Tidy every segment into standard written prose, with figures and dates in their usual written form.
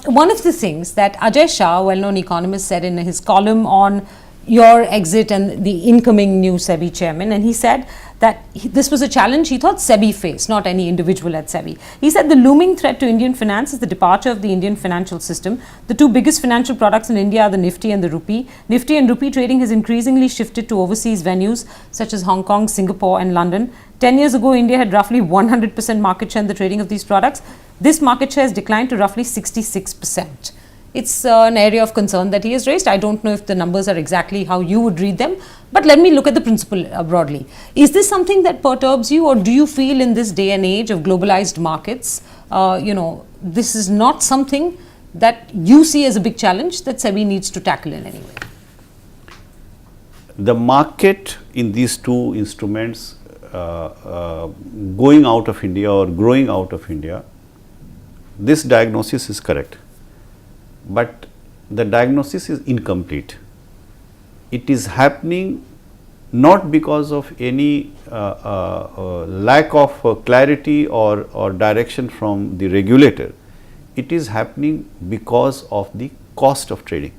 one of the things that Ajay Shah, well-known economist, said in his column on your exit and the incoming new SEBI chairman, and he said that this was a challenge he thought SEBI faced, not any individual at SEBI. He said the looming threat to Indian finance is the departure of the Indian financial system. The two biggest financial products in India are the Nifty and the Rupee. Nifty and Rupee trading has increasingly shifted to overseas venues such as Hong Kong, Singapore and London. 10 years ago, India had roughly 100% market share in the trading of these products. This market share has declined to roughly 66%. It's an area of concern that he has raised. I don't know if the numbers are exactly how you would read them, but let me look at the principle broadly. Is this something that perturbs you, or do you feel in this day and age of globalized markets, this is not something that you see as a big challenge that SEBI needs to tackle in any way? The market in these two instruments going out of India or growing out of India, this diagnosis is correct. But the diagnosis is incomplete. It is happening not because of any lack of clarity or direction from the regulator. It is happening because of the cost of trading.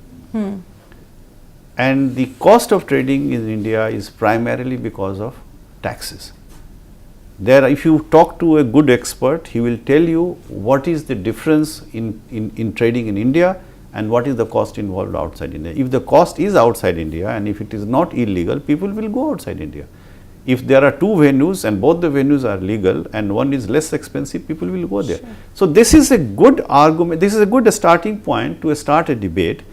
And the cost of trading in India is primarily because of taxes. There, if you talk to a good expert, he will tell you what is the difference in trading in India and what is the cost involved outside India. If the cost is outside India and if it is not illegal, people will go outside India. If there are two venues and both the venues are legal and one is less expensive, people will go there. Sure. So this is a good argument, this is a good starting point to start a debate,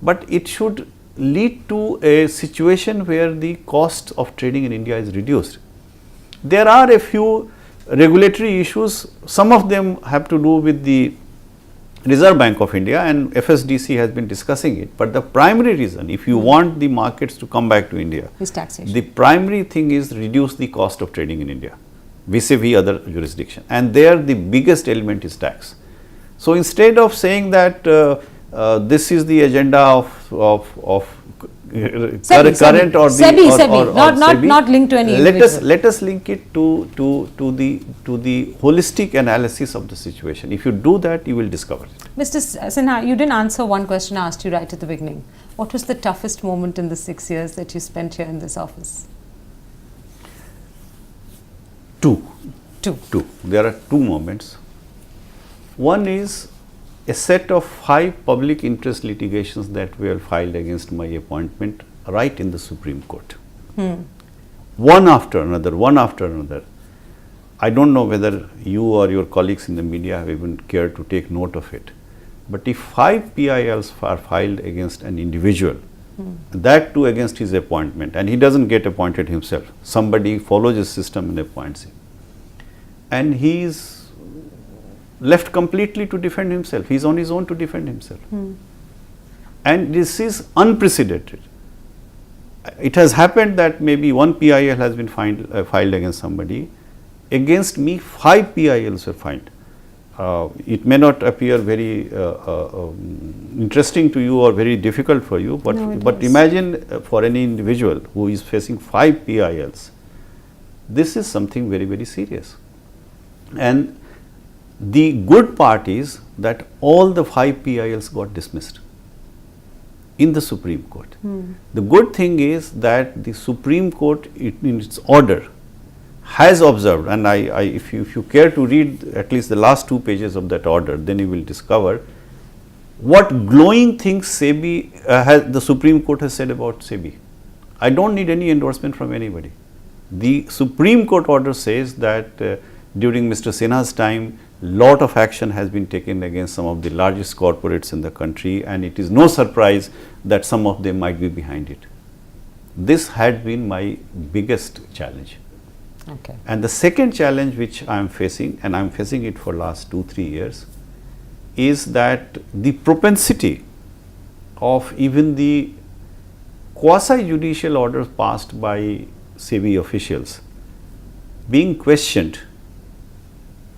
but it should lead to a situation where the cost of trading in India is reduced. There are a few regulatory issues, some of them have to do with the Reserve Bank of India, and FSDC has been discussing it, but the primary reason, if you want the markets to come back to India, is taxation. The primary thing is reduce the cost of trading in India vis-a-vis other jurisdiction, and there the biggest element is tax. So instead of saying that this is the agenda of current or the SEBI, not linked to any individual. Let us link it to the holistic analysis of the situation. If you do that, you will discover it. Mr. Sinha, you didn't answer one question I asked you right at the beginning. What was the toughest moment in the 6 years that you spent here in this office? Two. Two. There are two moments. One is a set of 5 public interest litigations that were filed against my appointment right in the Supreme Court. One after another. I don't know whether you or your colleagues in the media have even cared to take note of it. But if 5 PILs are filed against an individual, that too against his appointment, and he doesn't get appointed himself, somebody follows his system and appoints him, and he is left completely to defend himself. He is on his own to defend himself. And this is unprecedented. It has happened that maybe one PIL has been filed against somebody. Against me, 5 PILs were filed. It may not appear very interesting to you or very difficult for you, but, no, but imagine for any individual who is facing 5 PILs, this is something very, very serious. And the good part is that all the 5 PILs got dismissed in the Supreme Court. The good thing is that the Supreme Court in its order has observed, and if you care to read at least the last 2 pages of that order, then you will discover what glowing things SEBI the Supreme Court has said about SEBI. I don't need any endorsement from anybody. The Supreme Court order says that during Mr. Sinha's time, lot of action has been taken against some of the largest corporates in the country, and it is no surprise that some of them might be behind it. This had been my biggest challenge. Okay. And the second challenge which I am facing, and I am facing it for last 2-3 years, is that the propensity of even the quasi-judicial orders passed by SEBI officials being questioned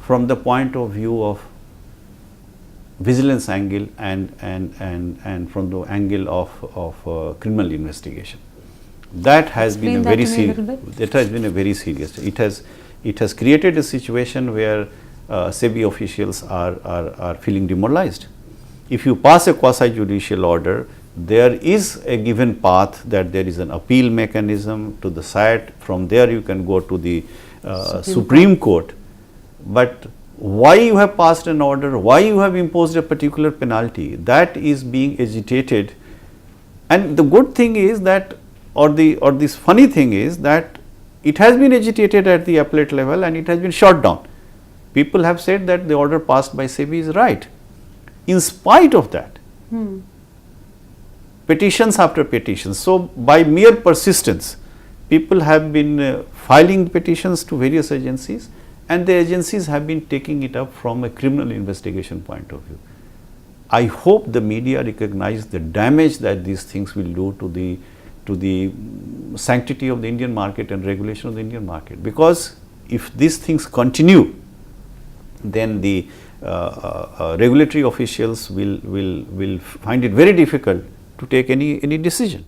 from the point of view of vigilance angle and from the angle of criminal investigation. That has been a very serious. That has been a very serious. It has created a situation where SEBI officials are feeling demoralized. if you pass a quasi judicial order, there is a given path that there is an appeal mechanism to the SAT. From there you can go to the Supreme Court. But why you have passed an order, why you have imposed a particular penalty, that is being agitated. And the good thing is that, or this funny thing is that it has been agitated at the appellate level and it has been shot down. People have said that the order passed by SEBI is right. In spite of that, petitions after petitions. So, by mere persistence, people have been filing petitions to various agencies, and the agencies have been taking it up from a criminal investigation point of view. I hope the media recognize the damage that these things will do to the sanctity of the Indian market and regulation of the Indian market, because if these things continue, then the regulatory officials will find it very difficult to take any decision.